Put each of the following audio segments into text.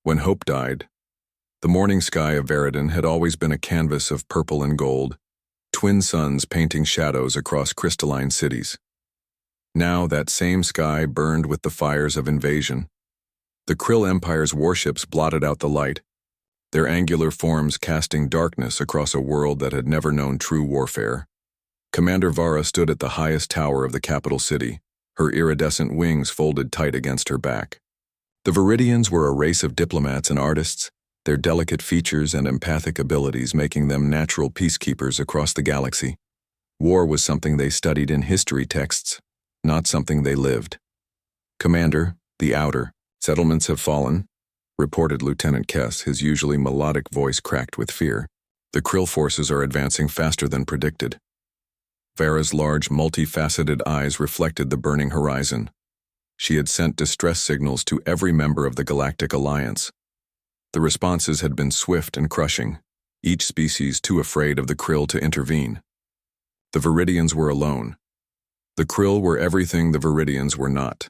When hope died, the morning sky of Veridon had always been a canvas of purple and gold, twin suns painting shadows across crystalline cities. Now that same sky burned with the fires of invasion. The Krill Empire's warships blotted out the light, their angular forms casting darkness across a world that had never known true warfare. Commander Vara stood at the highest tower of the capital city, her iridescent wings folded tight against her back. The Viridians were a race of diplomats and artists, their delicate features and empathic abilities making them natural peacekeepers across the galaxy. War was something they studied in history texts, not something they lived. "Commander, the outer settlements have fallen," reported Lieutenant Kess, his usually melodic voice cracked with fear. "The Krill forces are advancing faster than predicted." Vara's large, multifaceted eyes reflected the burning horizon. She had sent distress signals to every member of the Galactic Alliance. The responses had been swift and crushing, each species too afraid of the Krill to intervene. The Viridians were alone. The Krill were everything the Viridians were not.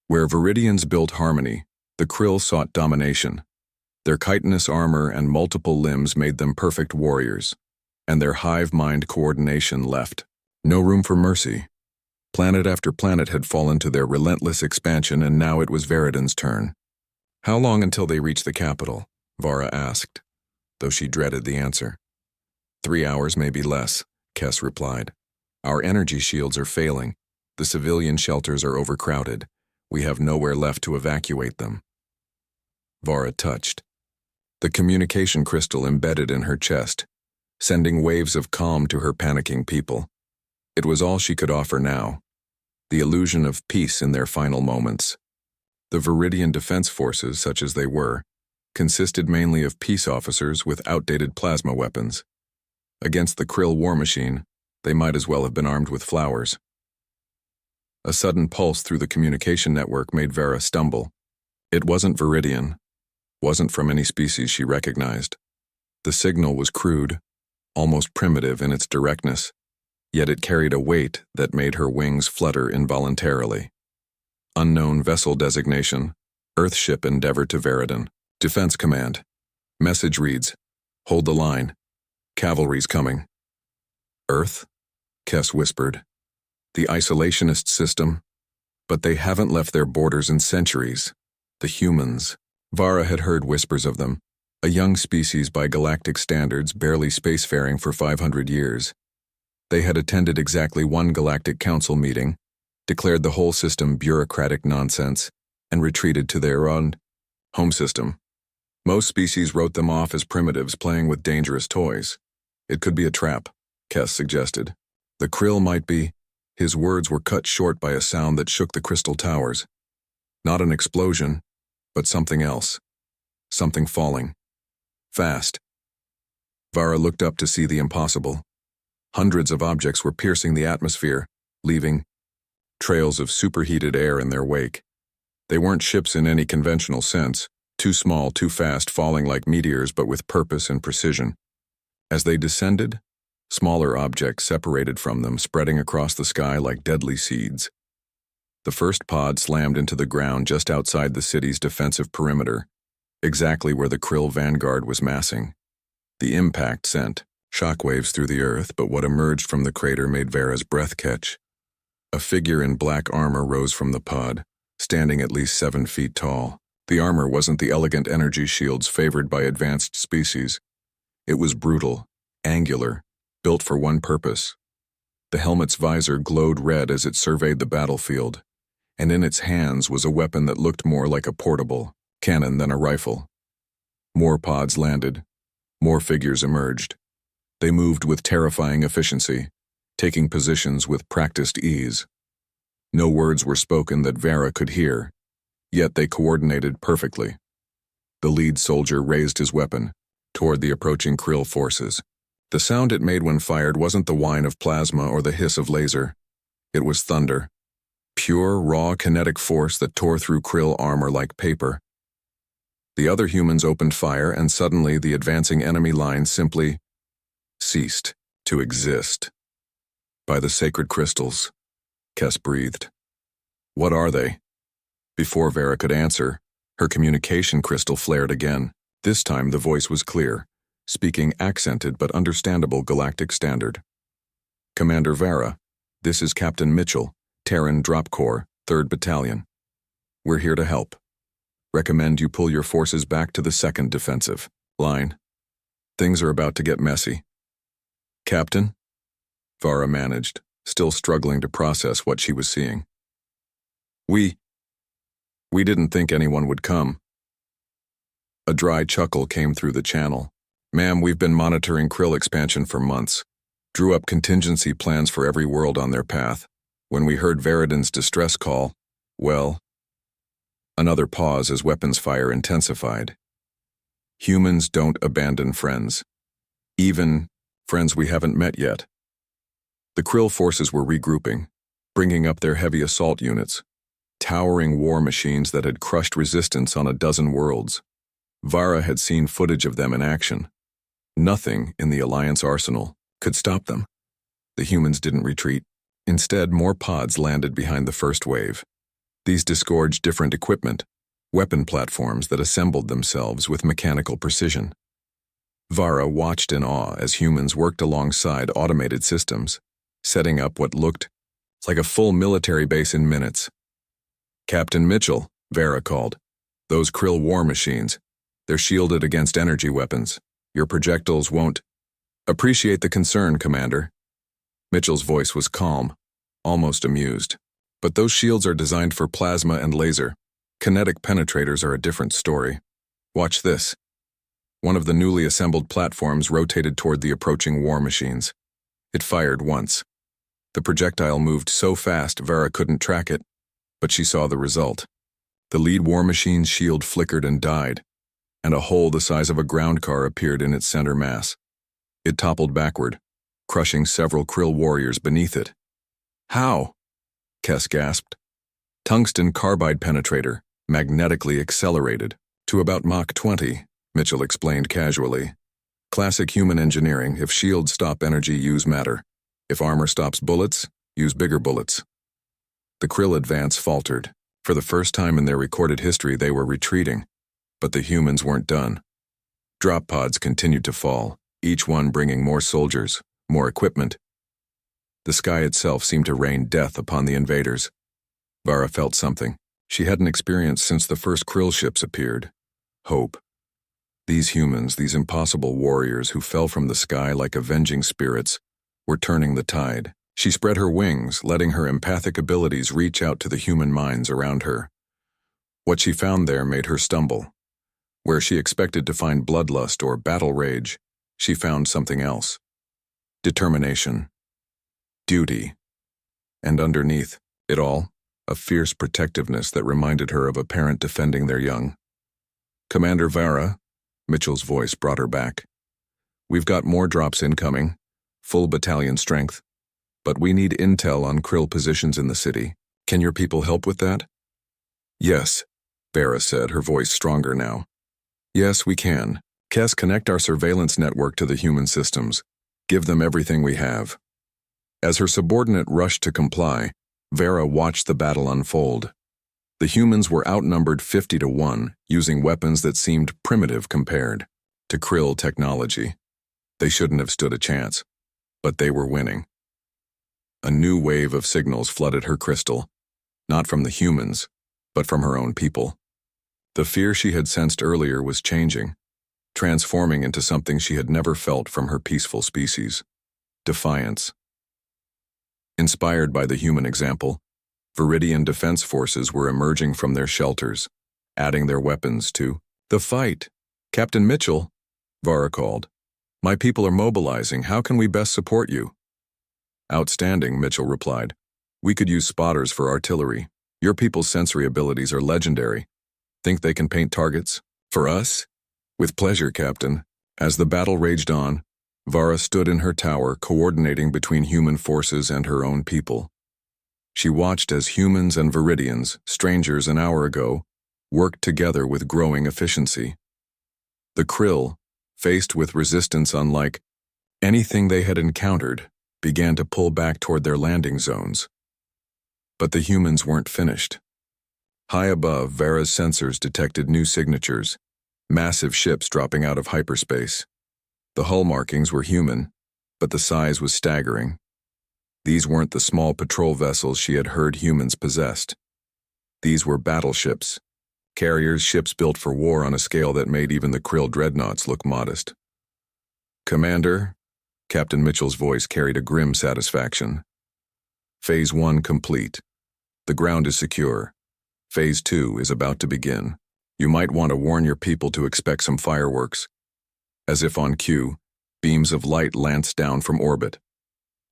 Where Viridians built harmony, the Krill sought domination. Their chitinous armor and multiple limbs made them perfect warriors, and their hive-mind coordination left no room for mercy. Planet after planet had fallen to their relentless expansion, and now it was Veridon's turn. "How long until they reach the capital?" Vara asked, though she dreaded the answer. 3 hours, maybe less," Kess replied. "Our energy shields are failing. The civilian shelters are overcrowded. We have nowhere left to evacuate them." Vara touched. The communication crystal embedded in her chest, sending waves of calm to her panicking people. It was all she could offer now, the illusion of peace in their final moments. The Viridian Defense Forces, such as they were, consisted mainly of peace officers with outdated plasma weapons. Against the Krill war machine, they might as well have been armed with flowers. A sudden pulse through the communication network made Vara stumble. It wasn't Viridian, wasn't from any species she recognized. The signal was crude, almost primitive in its directness, yet it carried a weight that made her wings flutter involuntarily. Unknown vessel designation, Earthship Endeavor to Veridon. Defense Command. Message reads, "Hold the line. Cavalry's coming." "Earth?" Kess whispered. "The isolationist system? But they haven't left their borders in centuries. The humans." Vara had heard whispers of them, a young species by galactic standards barely spacefaring for 500 years. They had attended exactly one Galactic Council meeting, declared the whole system bureaucratic nonsense, and retreated to their own home system. Most species wrote them off as primitives playing with dangerous toys. "It could be a trap," Kess suggested. "The Krill might be." His words were cut short by a sound that shook the crystal towers. Not an explosion, but something else. Something falling. Fast. Vara looked up to see the impossible. Hundreds of objects were piercing the atmosphere, leaving trails of superheated air in their wake. They weren't ships in any conventional sense, too small, too fast, falling like meteors but with purpose and precision. As they descended, smaller objects separated from them, spreading across the sky like deadly seeds. The first pod slammed into the ground just outside the city's defensive perimeter, exactly where the Krill vanguard was massing. The impact sent shockwaves through the earth, but what emerged from the crater made Vara's breath catch. A figure in black armor rose from the pod, standing at least 7 feet tall. The armor wasn't the elegant energy shields favored by advanced species. It was brutal, angular, built for one purpose. The helmet's visor glowed red as it surveyed the battlefield, and in its hands was a weapon that looked more like a portable cannon than a rifle. More pods landed. More figures emerged. They moved with terrifying efficiency, taking positions with practiced ease. No words were spoken that Vara could hear, yet they coordinated perfectly. The lead soldier raised his weapon toward the approaching Krill forces. The sound it made when fired wasn't the whine of plasma or the hiss of laser. It was thunder. Pure, raw kinetic force that tore through Krill armor like paper. The other humans opened fire, and suddenly the advancing enemy line simply ceased to exist. "By the sacred crystals," Kess breathed. "What are they?" Before Vara could answer, Her communication crystal flared again. This time the voice was clear, speaking accented but understandable galactic standard. Commander Vara, this is Captain Mitchell, Terran Drop Corps, 3rd Battalion. We're here to help. Recommend you pull your forces back to the 2nd defensive line. Things are about to get messy. Captain? Vara managed, still struggling to process what she was seeing. We didn't think anyone would come. A dry chuckle came through the channel. Ma'am, we've been monitoring krill expansion for months. Drew up contingency plans for every world on their path. When we heard Veridan's distress call, well... Another pause as weapons fire intensified. Humans don't abandon friends. Even friends we haven't met yet. The krill forces were regrouping, bringing up their heavy assault units, towering war machines that had crushed resistance on a dozen worlds. Vara had seen footage of them in action. Nothing in the Alliance arsenal could stop them. The humans didn't retreat. Instead, more pods landed behind the first wave. These disgorged different equipment, weapon platforms that assembled themselves with mechanical precision. Vara watched in awe as humans worked alongside automated systems, setting up what looked like a full military base in minutes. Captain Mitchell, Vara called. Those krill war machines. They're shielded against energy weapons. Your projectiles won't. Appreciate the concern, Commander. Mitchell's voice was calm, almost amused. But those shields are designed for plasma and laser. Kinetic penetrators are a different story. Watch this. One of the newly assembled platforms rotated toward the approaching war machines. It fired once. The projectile moved so fast Vara couldn't track it, but she saw the result. The lead war machine's shield flickered and died, and a hole the size of a ground car appeared in its center mass. It toppled backward, crushing several krill warriors beneath it. How? Kess gasped. Tungsten carbide penetrator, magnetically accelerated. To about Mach 20, Mitchell explained casually. Classic human engineering. If shields stop energy, use matter. If armor stops bullets, use bigger bullets. The krill advance faltered. For the first time in their recorded history, they were retreating. But the humans weren't done. Drop pods continued to fall, each one bringing more soldiers, more equipment. The sky itself seemed to rain death upon the invaders. Vara felt something she hadn't experienced since the first krill ships appeared. Hope. These humans, these impossible warriors who fell from the sky like avenging spirits, were turning the tide. She spread her wings, letting her empathic abilities reach out to the human minds around her. What she found there made her stumble. Where she expected to find bloodlust or battle rage, she found something else. Determination. Duty. And underneath it all, a fierce protectiveness that reminded her of a parent defending their young. Commander Vara, Mitchell's voice brought her back. We've got more drops incoming, full battalion strength. But we need intel on krill positions in the city. Can your people help with that? Yes, Vara said, her voice stronger now. Yes, we can. Kess, connect our surveillance network to the human systems. Give them everything we have. As her subordinate rushed to comply, Vara watched the battle unfold. The humans were outnumbered 50-1, using weapons that seemed primitive compared to krill technology. They shouldn't have stood a chance, but they were winning. A new wave of signals flooded her crystal, not from the humans, but from her own people. The fear she had sensed earlier was changing, transforming into something she had never felt from her peaceful species: defiance. Inspired by the human example, Viridian defense forces were emerging from their shelters, adding their weapons to the fight. Captain Mitchell, Vara called. My people are mobilizing. How can we best support you? Outstanding, Mitchell replied. We could use spotters for artillery. Your people's sensory abilities are legendary. Think they can paint targets? For us? With pleasure, Captain. As the battle raged on, Vara stood in her tower, coordinating between human forces and her own people. She watched as humans and Viridians, strangers an hour ago, worked together with growing efficiency. The krill, faced with resistance unlike anything they had encountered, began to pull back toward their landing zones. But the humans weren't finished. High above, Vera's sensors detected new signatures, massive ships dropping out of hyperspace. The hull markings were human, but the size was staggering. These weren't the small patrol vessels she had heard humans possessed. These were battleships, carriers, ships built for war on a scale that made even the Krill dreadnoughts look modest. "Commander," Captain Mitchell's voice carried a grim satisfaction. "Phase 1 complete. The ground is secure. Phase 2 is about to begin. You might want to warn your people to expect some fireworks." As if on cue, beams of light lanced down from orbit.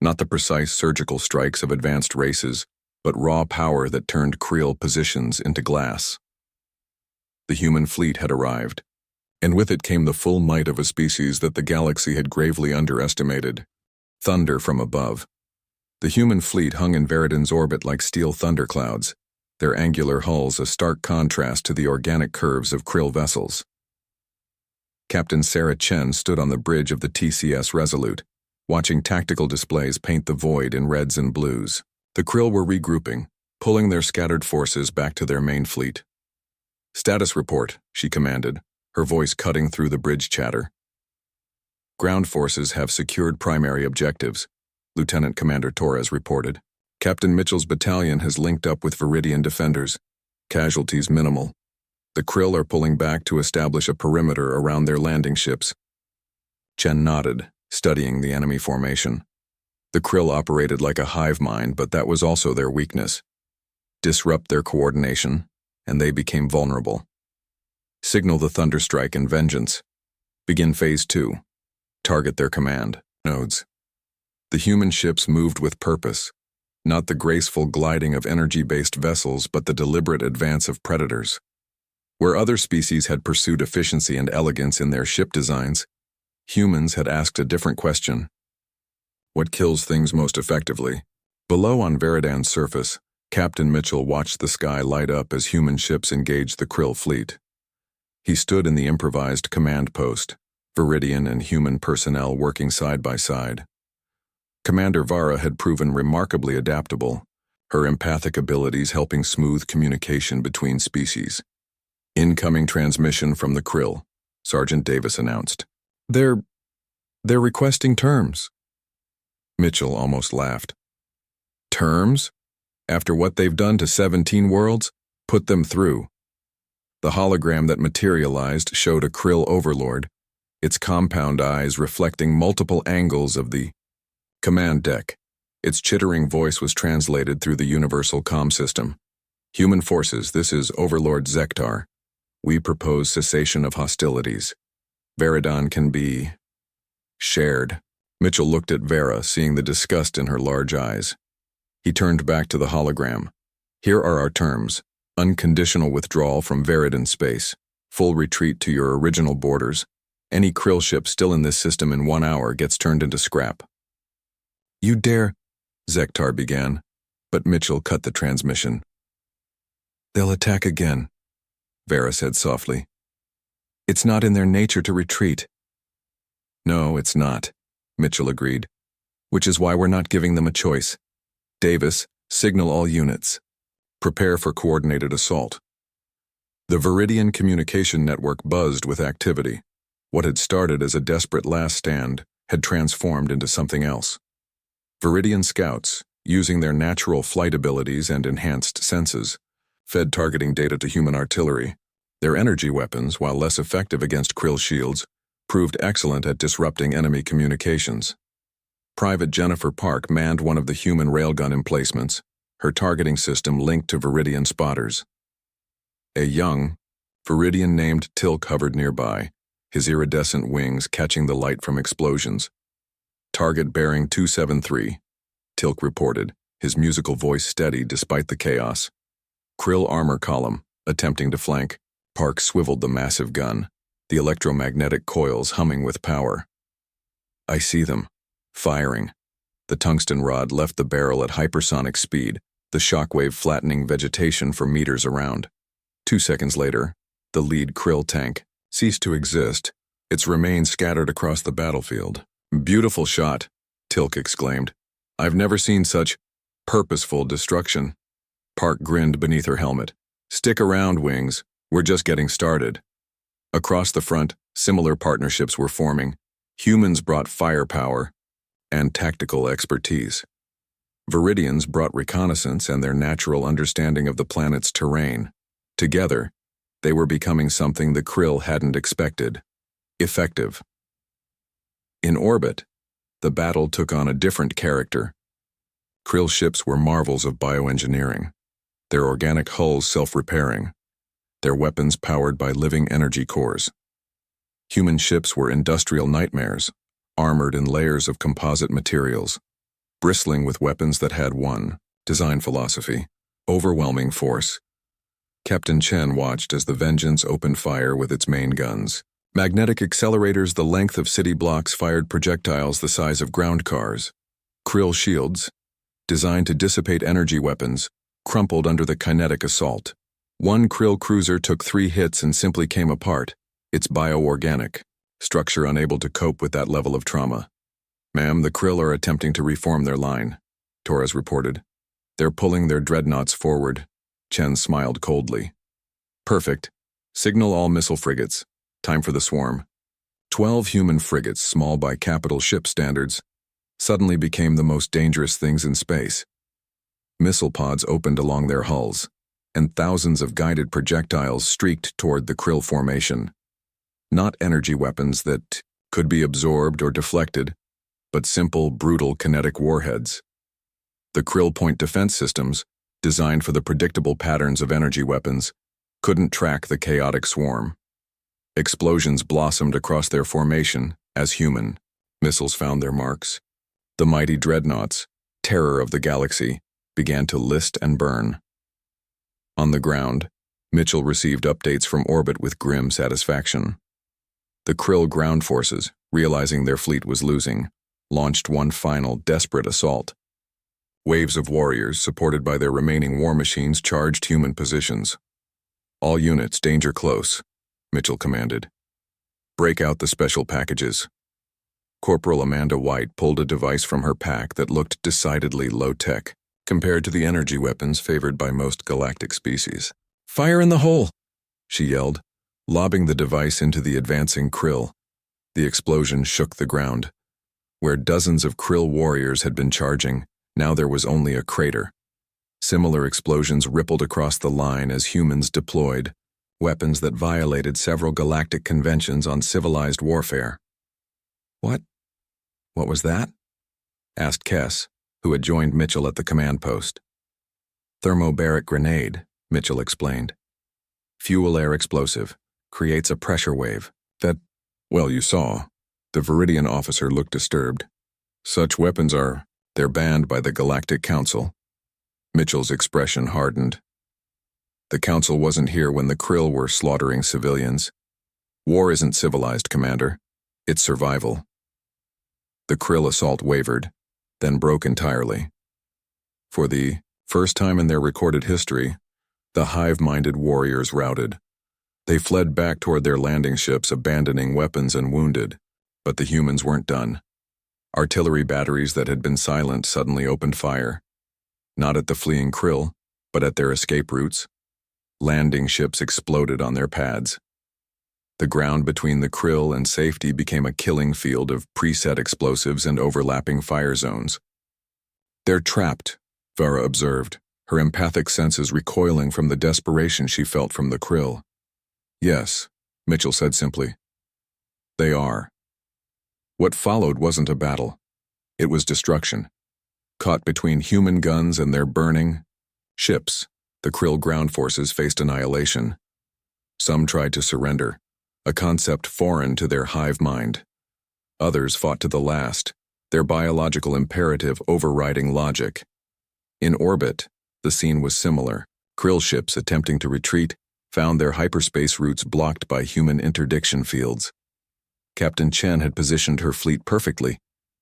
Not the precise surgical strikes of advanced races, but raw power that turned Krill positions into glass. The human fleet had arrived, and with it came the full might of a species that the galaxy had gravely underestimated. Thunder from above. The human fleet hung in Veridan's orbit like steel thunderclouds, their angular hulls a stark contrast to the organic curves of Krill vessels. Captain Sarah Chen stood on the bridge of the TCS Resolute, watching tactical displays paint the void in reds and blues. The Krill were regrouping, pulling their scattered forces back to their main fleet. "Status report," she commanded, her voice cutting through the bridge chatter. "Ground forces have secured primary objectives," Lieutenant Commander Torres reported. "Captain Mitchell's battalion has linked up with Viridian defenders. Casualties minimal. The Krill are pulling back to establish a perimeter around their landing ships." Chen nodded, studying the enemy formation. The Krill operated like a hive mind, but that was also their weakness. Disrupt their coordination, and they became vulnerable. Signal the Thunderstrike and Vengeance. Begin Phase 2. Target their command nodes. The human ships moved with purpose, not the graceful gliding of energy-based vessels, but the deliberate advance of predators. Where other species had pursued efficiency and elegance in their ship designs, humans had asked a different question. What kills things most effectively? Below on Veridan's surface, Captain Mitchell watched the sky light up as human ships engaged the Krill fleet. He stood in the improvised command post, Viridian and human personnel working side by side. Commander Vara had proven remarkably adaptable, her empathic abilities helping smooth communication between species. "Incoming transmission from the Krill," Sergeant Davis announced. They're requesting terms." Mitchell almost laughed. "Terms? After what they've done to 17 worlds? Put them through." The hologram that materialized showed a Krill overlord, its compound eyes reflecting multiple angles of the command deck. Its chittering voice was translated through the universal comm system. "Human forces, this is Overlord Zektar. We propose cessation of hostilities. Veridan can be shared." Mitchell looked at Vera, seeing the disgust in her large eyes. He turned back to the hologram. "Here are our terms. Unconditional withdrawal from Veridan space. Full retreat to your original borders. Any Krill ship still in this system in 1 hour gets turned into scrap." "You dare," Zektar began, but Mitchell cut the transmission. "They'll attack again," Vera said softly. "It's not in their nature to retreat." "No, it's not," Mitchell agreed, "which is why we're not giving them a choice. Davis, signal all units. Prepare for coordinated assault." The Viridian communication network buzzed with activity. What had started as a desperate last stand had transformed into something else. Viridian scouts, using their natural flight abilities and enhanced senses, fed targeting data to human artillery. Their energy weapons, while less effective against Krill shields, proved excellent at disrupting enemy communications. Private Jennifer Park manned one of the human railgun emplacements, her targeting system linked to Viridian spotters. A young, Viridian named Tilk hovered nearby, his iridescent wings catching the light from explosions. "Target bearing 273, Tilk reported, his musical voice steady despite the chaos. "Krill armor column, attempting to flank." Park swiveled the massive gun, the electromagnetic coils humming with power. "I see them. Firing." The tungsten rod left the barrel at hypersonic speed, the shockwave flattening vegetation for meters around. 2 seconds later, the lead Krill tank ceased to exist, its remains scattered across the battlefield. "Beautiful shot," Tilk exclaimed. "I've never seen such purposeful destruction." Park grinned beneath her helmet. Stick around, Wings. We're just getting started. Across the front, similar partnerships were forming. Humans brought firepower and tactical expertise. Viridians brought reconnaissance and their natural understanding of the planet's terrain. Together, they were becoming something the Krill hadn't expected: effective. In orbit, the battle took on a different character. Krill ships were marvels of bioengineering, their organic hulls self-repairing, their weapons powered by living energy cores. Human ships were industrial nightmares, armored in layers of composite materials, bristling with weapons that had one design philosophy: overwhelming force. Captain Chen watched as the Vengeance opened fire with its main guns. Magnetic accelerators the length of city blocks fired projectiles the size of ground cars. Krill shields, designed to dissipate energy weapons, crumpled under the kinetic assault. One Krill cruiser took 3 hits and simply came apart, its bioorganic structure unable to cope with that level of trauma. "Ma'am, the Krill are attempting to reform their line," Torres reported. "They're pulling their dreadnoughts forward." Chen smiled coldly. "Perfect. Signal all missile frigates. Time for the swarm." 12 human frigates, small by capital ship standards, suddenly became the most dangerous things in space. Missile pods opened along their hulls, and thousands of guided projectiles streaked toward the Krill formation. Not energy weapons that could be absorbed or deflected, but simple, brutal kinetic warheads. The Krill point defense systems, designed for the predictable patterns of energy weapons, couldn't track the chaotic swarm. Explosions blossomed across their formation as human missiles found their marks. The mighty dreadnoughts, terror of the galaxy, began to list and burn. On the ground, Mitchell received updates from orbit with grim satisfaction. The Krill ground forces, realizing their fleet was losing, launched one final, desperate assault. Waves of warriors, supported by their remaining war machines, charged human positions. "All units, danger close," Mitchell commanded. "Break out the special packages." Corporal Amanda White pulled a device from her pack that looked decidedly low-tech compared to the energy weapons favored by most galactic species. "Fire in the hole!" she yelled, lobbing the device into the advancing Krill. The explosion shook the ground. Where dozens of Krill warriors had been charging, now there was only a crater. Similar explosions rippled across the line as humans deployed, weapons that violated several galactic conventions on civilized warfare. What was that?" asked Kess, who had joined Mitchell at the command post. "Thermobaric grenade," Mitchell explained. "Fuel-air explosive, creates a pressure wave that, well, you saw." The Viridian officer looked disturbed. "Such weapons they're banned by the Galactic Council." Mitchell's expression hardened. "The Council wasn't here when the Krill were slaughtering civilians. War isn't civilized, Commander. It's survival." The Krill assault wavered, then broke entirely. For the first time in their recorded history, the hive-minded warriors routed. They fled back toward their landing ships, abandoning weapons and wounded, but the humans weren't done. Artillery batteries that had been silent suddenly opened fire. Not at the fleeing Krill, but at their escape routes. Landing ships exploded on their pads. The ground between the Krill and safety became a killing field of preset explosives and overlapping fire zones. "They're trapped," Vara observed, her empathic senses recoiling from the desperation she felt from the Krill. "Yes," Mitchell said simply. "They are." What followed wasn't a battle. It was destruction. Caught between human guns and their burning ships, the Krill ground forces faced annihilation. Some tried to surrender, a concept foreign to their hive mind. Others fought to the last, their biological imperative overriding logic. In orbit, the scene was similar. Krill ships attempting to retreat found their hyperspace routes blocked by human interdiction fields. Captain Chen had positioned her fleet perfectly,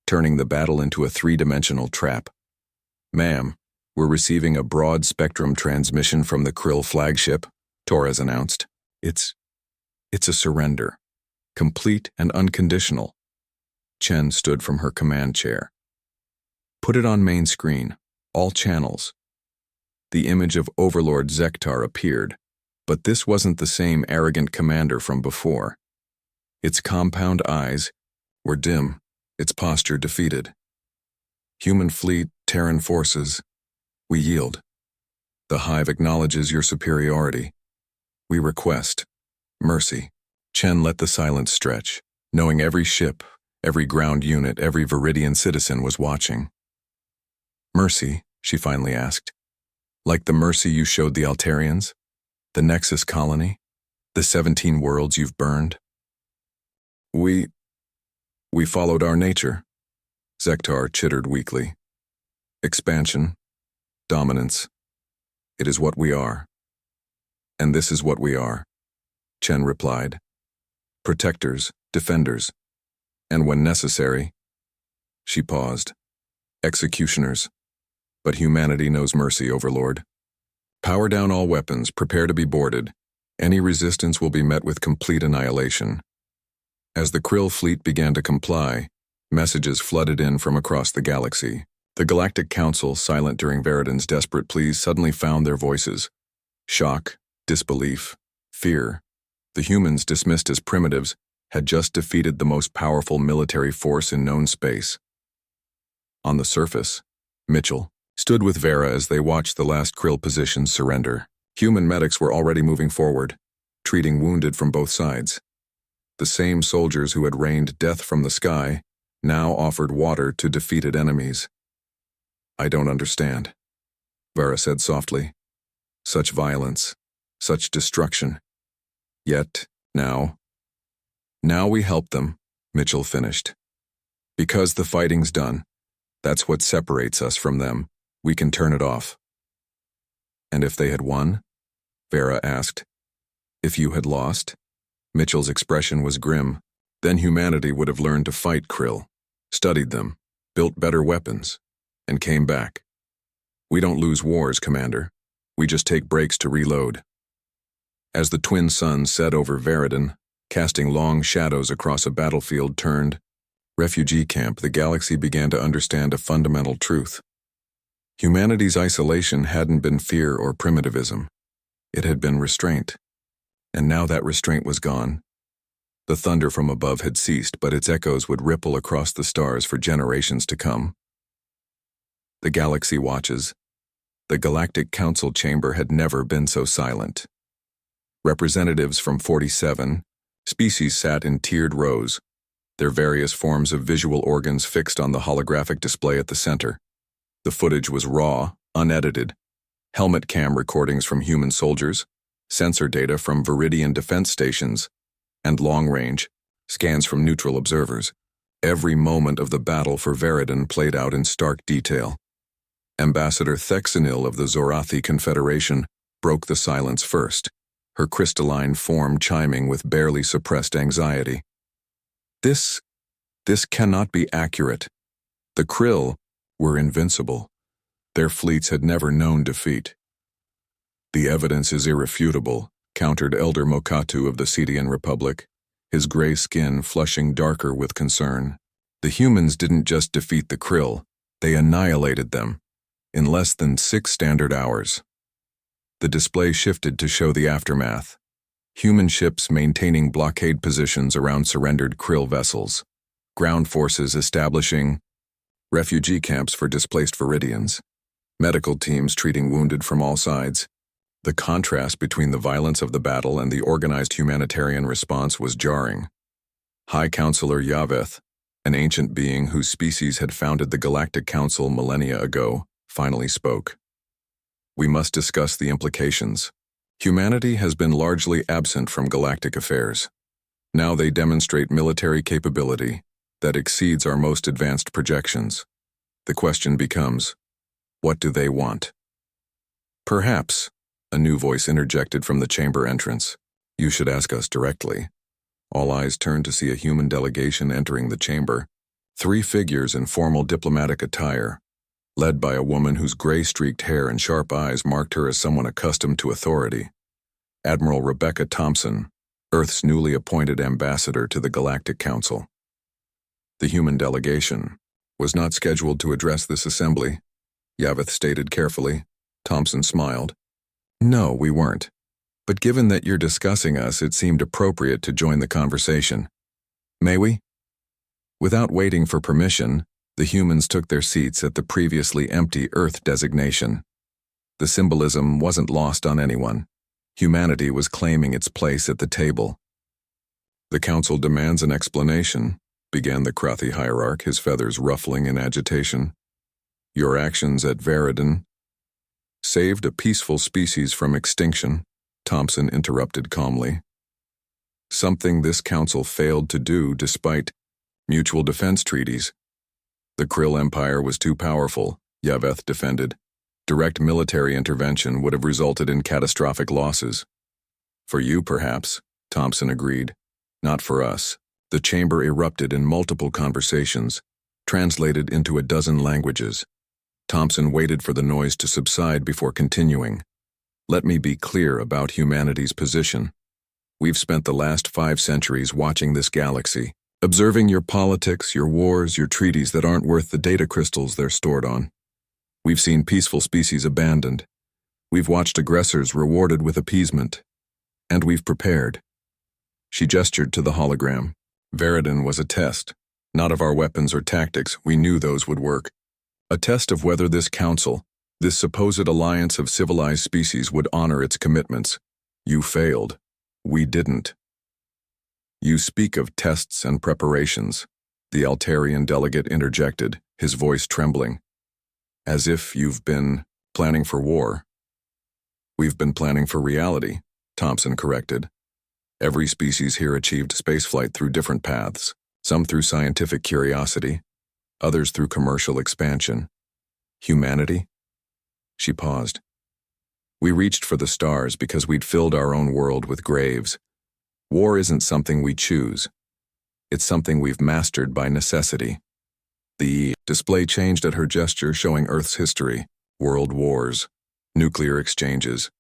turning the battle into a 3-dimensional trap. "Ma'am, we're receiving a broad-spectrum transmission from the Krill flagship," Torres announced. It's a surrender. Complete and unconditional." Chen stood from her command chair. "Put it on main screen, all channels." The image of Overlord Zektar appeared, but this wasn't the same arrogant commander from before. Its compound eyes were dim, its posture defeated. Human fleet, Terran forces, we yield. The Hive acknowledges your superiority. We request mercy. Chen let the silence stretch, knowing every ship, every ground unit, every Viridian citizen was watching. Mercy, she finally asked. Like the mercy you showed the Altarians? The Nexus colony? The 17 worlds you've burned? We followed our nature, Zektar chittered weakly. Expansion, dominance. It is what we are. And this is what we are, Chen replied. Protectors, defenders, and when necessary, she paused, executioners. But humanity knows mercy, Overlord. Power down all weapons, prepare to be boarded. Any resistance will be met with complete annihilation. As the Krill fleet began to comply, messages flooded in from across the galaxy. The Galactic Council, silent during Veridan's desperate pleas, suddenly found their voices. Shock, disbelief, fear. The humans, dismissed as primitives, had just defeated the most powerful military force in known space. On the surface, Mitchell stood with Vera as they watched the last Krill positions surrender. Human medics were already moving forward, treating wounded from both sides. The same soldiers who had rained death from the sky now offered water to defeated enemies. I don't understand, Vera said softly. Such violence, such destruction. Yet, now we help them, Mitchell finished. Because the fighting's done. That's what separates us from them. We can turn it off. And if they had won? Vera asked. If you had lost? Mitchell's expression was grim. Then humanity would have learned to fight Krill, studied them, built better weapons, and came back. We don't lose wars, Commander. We just take breaks to reload. As the twin suns set over Veridan, casting long shadows across a battlefield turned refugee camp, the galaxy began to understand a fundamental truth. Humanity's isolation hadn't been fear or primitivism. It had been restraint. And now that restraint was gone. The thunder from above had ceased, but its echoes would ripple across the stars for generations to come. The galaxy watches. The Galactic Council chamber had never been so silent. Representatives from 47 species sat in tiered rows, their various forms of visual organs fixed on the holographic display at the center. The footage was raw, unedited. Helmet cam recordings from human soldiers, sensor data from Viridian defense stations, and long-range scans from neutral observers. Every moment of the battle for Veridan played out in stark detail. Ambassador Thexanil of the Zorathi Confederation broke the silence first, her crystalline form chiming with barely suppressed anxiety. This cannot be accurate. The Krill were invincible. Their fleets had never known defeat. The evidence is irrefutable, countered Elder Mokatu of the Cedian Republic, his gray skin flushing darker with concern. The humans didn't just defeat the Krill, they annihilated them, in less than 6 standard hours. The display shifted to show the aftermath. Human ships maintaining blockade positions around surrendered Krill vessels. Ground forces establishing refugee camps for displaced Viridians. Medical teams treating wounded from all sides. The contrast between the violence of the battle and the organized humanitarian response was jarring. High Counselor Yaveth, an ancient being whose species had founded the Galactic Council millennia ago, finally spoke. We must discuss the implications. Humanity has been largely absent from galactic affairs. Now they demonstrate military capability that exceeds our most advanced projections. The question becomes, what do they want? Perhaps, a new voice interjected from the chamber entrance. You should ask us directly. All eyes turned to see a human delegation entering the chamber. 3 figures in formal diplomatic attire, led by a woman whose gray-streaked hair and sharp eyes marked her as someone accustomed to authority. Admiral Rebecca Thompson, Earth's newly appointed ambassador to the Galactic Council. The human delegation was not scheduled to address this assembly, Yaveth stated carefully. Thompson smiled. No, we weren't. But given that you're discussing us, it seemed appropriate to join the conversation. May we? Without waiting for permission, the humans took their seats at the previously empty Earth designation. The symbolism wasn't lost on anyone. Humanity was claiming its place at the table. The council demands an explanation, began the Krathi hierarch, his feathers ruffling in agitation. Your actions at Veridon saved a peaceful species from extinction, Thompson interrupted calmly. Something this council failed to do despite mutual defense treaties. The Krill Empire was too powerful, Yaveth defended. Direct military intervention would have resulted in catastrophic losses. For you, perhaps, Thompson agreed. Not for us. The chamber erupted in multiple conversations, translated into a dozen languages. Thompson waited for the noise to subside before continuing. Let me be clear about humanity's position. We've spent the last 5 centuries watching this galaxy, observing your politics, your wars, your treaties that aren't worth the data crystals they're stored on. We've seen peaceful species abandoned. We've watched aggressors rewarded with appeasement. And we've prepared. She gestured to the hologram. Veridon was a test, not of our weapons or tactics. We knew those would work. A test of whether this council, this supposed alliance of civilized species, would honor its commitments. You failed. We didn't. You speak of tests and preparations, the Altarian delegate interjected, his voice trembling. As if you've been planning for war. We've been planning for reality, Thompson corrected. Every species here achieved spaceflight through different paths, some through scientific curiosity, others through commercial expansion. Humanity? She paused. We reached for the stars because we'd filled our own world with graves. War isn't something we choose. It's something we've mastered by necessity. The display changed at her gesture, showing Earth's history, world wars, nuclear exchanges,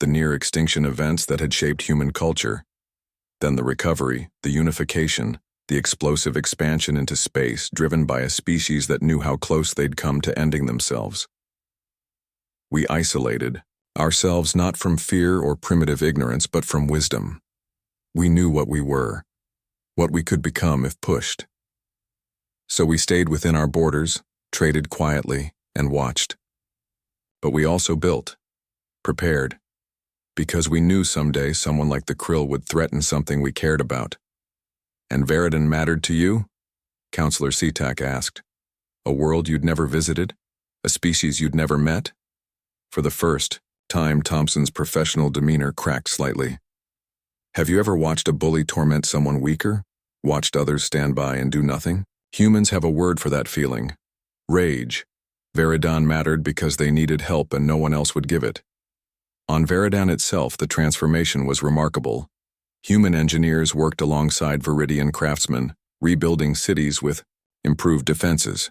the near-extinction events that had shaped human culture. Then the recovery, the unification, the explosive expansion into space driven by a species that knew how close they'd come to ending themselves. We isolated ourselves not from fear or primitive ignorance, but from wisdom. We knew what we were, what we could become if pushed. So we stayed within our borders, traded quietly, and watched. But we also built, prepared, because we knew someday someone like the Krill would threaten something we cared about. And Veridon mattered to you? Counselor Setak asked. A world you'd never visited? A species you'd never met? For the first time, Thompson's professional demeanor cracked slightly. Have you ever watched a bully torment someone weaker? Watched others stand by and do nothing? Humans have a word for that feeling. Rage. Veridon mattered because they needed help and no one else would give it. On Veridon itself, the transformation was remarkable. Human engineers worked alongside Viridian craftsmen, rebuilding cities with improved defenses.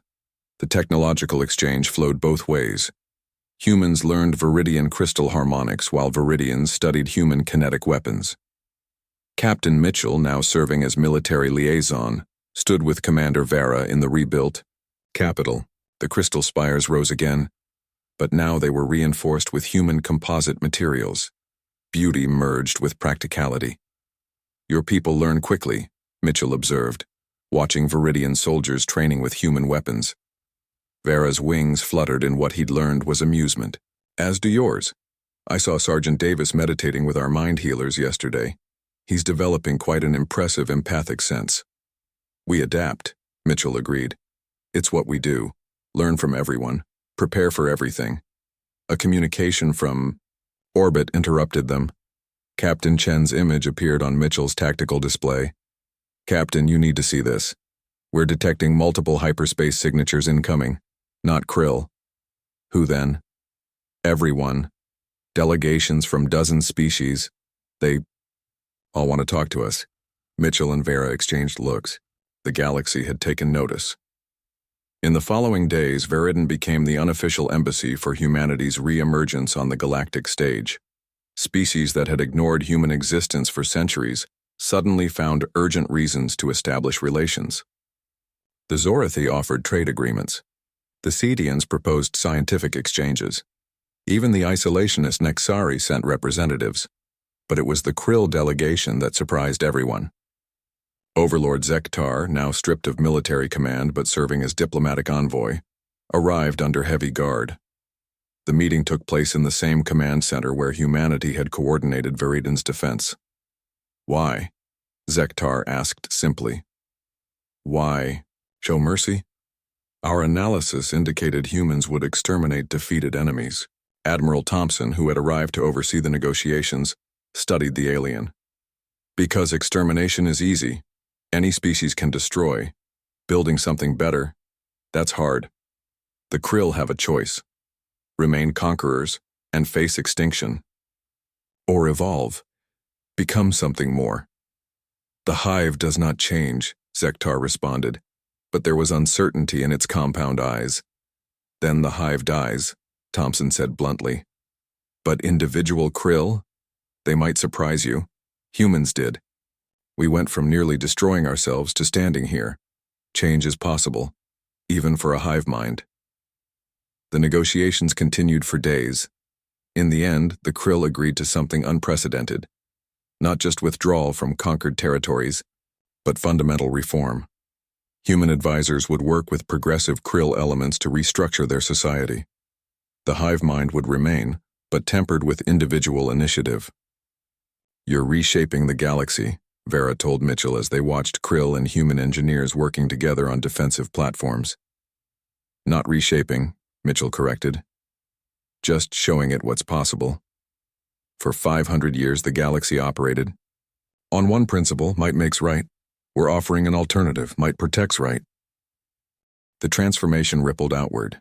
The technological exchange flowed both ways. Humans learned Viridian crystal harmonics while Viridians studied human kinetic weapons. Captain Mitchell, now serving as military liaison, stood with Commander Vera in the rebuilt capital. The crystal spires rose again, but now they were reinforced with human composite materials. Beauty merged with practicality. Your people learn quickly, Mitchell observed, watching Viridian soldiers training with human weapons. Vera's wings fluttered in what he'd learned was amusement. As do yours. I saw Sergeant Davis meditating with our mind healers yesterday. He's developing quite an impressive empathic sense. We adapt, Mitchell agreed. It's what we do. Learn from everyone. Prepare for everything. A communication from orbit interrupted them. Captain Chen's image appeared on Mitchell's tactical display. Captain, you need to see this. We're detecting multiple hyperspace signatures incoming. Not Krill. Who then? Everyone. Delegations from dozens species. They all want to talk to us. Mitchell and Vera exchanged looks. The galaxy had taken notice. In the following days, Veridon became the unofficial embassy for humanity's re-emergence on the galactic stage. Species that had ignored human existence for centuries suddenly found urgent reasons to establish relations. The Zorathi offered trade agreements. The Cedians proposed scientific exchanges. Even the isolationist Nexari sent representatives, but it was the Krill delegation that surprised everyone. Overlord Zektar, now stripped of military command but serving as diplomatic envoy, arrived under heavy guard. The meeting took place in the same command center where humanity had coordinated Viridian's defense. Why? Zektar asked simply. Why? Show mercy? Our analysis indicated humans would exterminate defeated enemies. Admiral Thompson, who had arrived to oversee the negotiations, studied the alien. Because extermination is easy, any species can destroy. Building something better, that's hard. The Krill have a choice. Remain conquerors and face extinction. Or evolve. Become something more. The hive does not change, Zektar responded, but there was uncertainty in its compound eyes. Then the hive dies, Thompson said bluntly. But individual Krill? They might surprise you. Humans did. We went from nearly destroying ourselves to standing here. Change is possible, even for a hive mind. The negotiations continued for days. In the end, the Krill agreed to something unprecedented. Not just withdrawal from conquered territories, but fundamental reform. Human advisors would work with progressive Krill elements to restructure their society. The hive mind would remain, but tempered with individual initiative. You're reshaping the galaxy, Vera told Mitchell as they watched Krill and human engineers working together on defensive platforms. Not reshaping, Mitchell corrected. Just showing it what's possible. For 500 years the galaxy operated. On one principle, might makes right. We're offering an alternative, might protects right. The transformation rippled outward.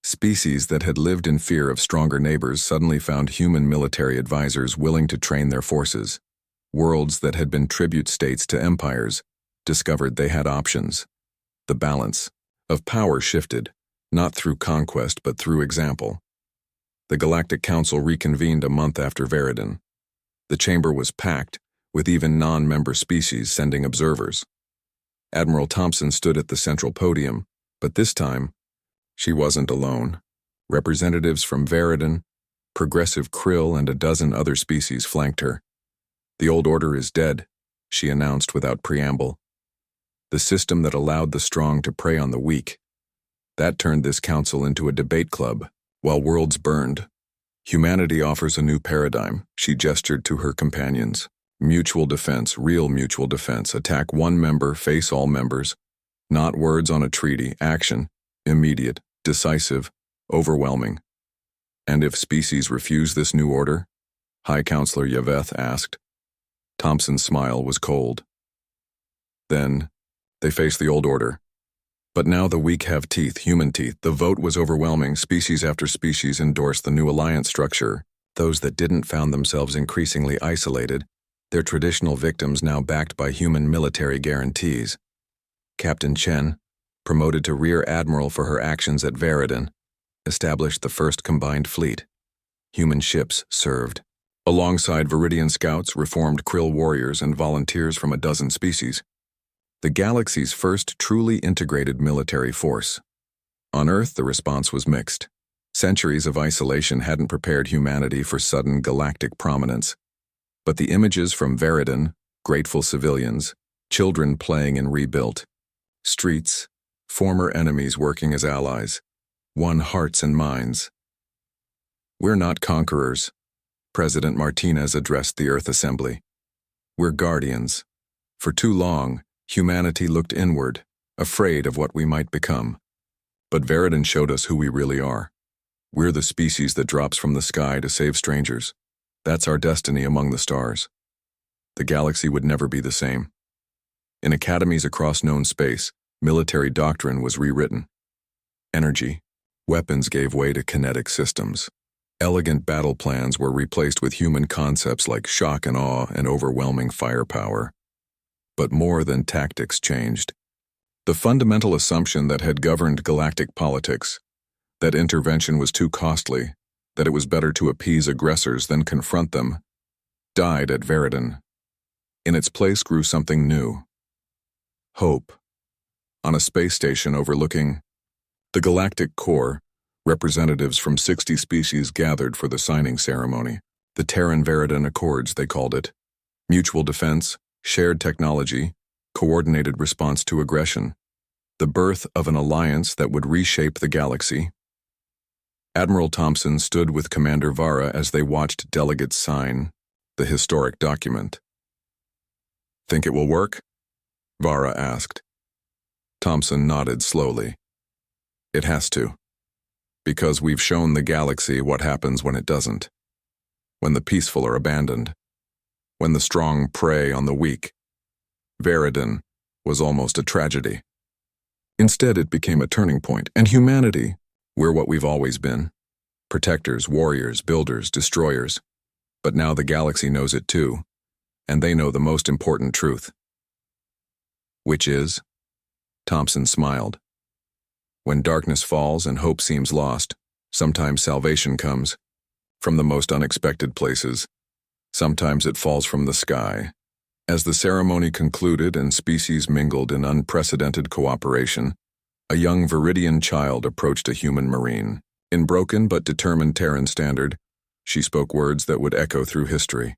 Species that had lived in fear of stronger neighbors suddenly found human military advisors willing to train their forces. Worlds that had been tribute states to empires discovered they had options. The balance of power shifted, not through conquest but through example. The Galactic Council reconvened a month after Viridian. The chamber was packed, with even non-member species sending observers. Admiral Thompson stood at the central podium, but this time, she wasn't alone. Representatives from Viridian, progressive Krill, and a dozen other species flanked her. The old order is dead, she announced without preamble. The system that allowed the strong to prey on the weak. That turned this council into a debate club, while worlds burned. Humanity offers a new paradigm, she gestured to her companions. Mutual defense, real mutual defense. Attack one member, face all members. Not words on a treaty, action. Immediate, decisive, overwhelming. And if species refuse this new order? High Counselor Yaveth asked. Thompson's smile was cold. Then, they face the old order. But now the weak have teeth, human teeth. The vote was overwhelming. Species after species endorsed the new alliance structure. Those that didn't found themselves increasingly isolated, their traditional victims now backed by human military guarantees. Captain Chen, promoted to Rear Admiral for her actions at Viridian, established the first combined fleet. Human ships served. Alongside Viridian scouts, reformed Krill warriors, and volunteers from a dozen species. The galaxy's first truly integrated military force. On Earth, the response was mixed. Centuries of isolation hadn't prepared humanity for sudden galactic prominence. But the images from Viridian, grateful civilians, children playing in rebuilt streets, former enemies working as allies, won hearts and minds. We're not conquerors, President Martinez addressed the Earth Assembly. We're guardians. For too long, humanity looked inward, afraid of what we might become. But Viridian showed us who we really are. We're the species that drops from the sky to save strangers. That's our destiny among the stars. The galaxy would never be the same. In academies across known space, military doctrine was rewritten. Energy, weapons gave way to kinetic systems. Elegant battle plans were replaced with human concepts like shock and awe and overwhelming firepower. But more than tactics changed. The fundamental assumption that had governed galactic politics, that intervention was too costly, that it was better to appease aggressors than confront them, died at Viridian. In its place grew something new. Hope. On a space station overlooking the galactic core, Representatives from 60 species gathered for the signing ceremony. The Terran-Veridan Accords, they called it. Mutual defense, shared technology, coordinated response to aggression. The birth of an alliance that would reshape the galaxy. Admiral Thompson stood with Commander Vara as they watched delegates sign the historic document. "Think it will work?" Vara asked. Thompson nodded slowly. "It has to. Because we've shown the galaxy what happens when it doesn't. When the peaceful are abandoned. When the strong prey on the weak. Veridan was almost a tragedy. Instead, it became a turning point, and humanity, we're what we've always been. Protectors, warriors, builders, destroyers. But now the galaxy knows it too, and they know the most important truth." "Which is?" Thompson smiled. "When darkness falls and hope seems lost, sometimes salvation comes, from the most unexpected places. Sometimes it falls from the sky." As the ceremony concluded and species mingled in unprecedented cooperation, a young Viridian child approached a human Marine. In broken but determined Terran standard, she spoke words that would echo through history.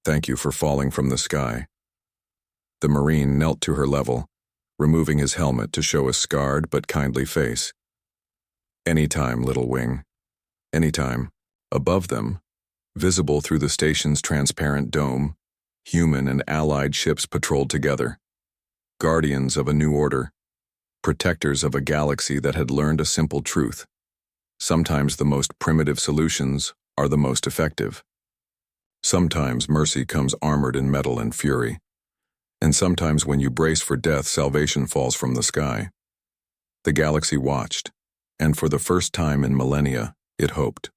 "Thank you for falling from the sky." The Marine knelt to her level, removing his helmet to show a scarred but kindly face. "Anytime, little wing. Anytime." Above them, visible through the station's transparent dome, human and allied ships patrolled together. Guardians of a new order. Protectors of a galaxy that had learned a simple truth. Sometimes the most primitive solutions are the most effective. Sometimes mercy comes armored in metal and fury. And sometimes when you brace for death, salvation falls from the sky. The galaxy watched, and for the first time in millennia, it hoped.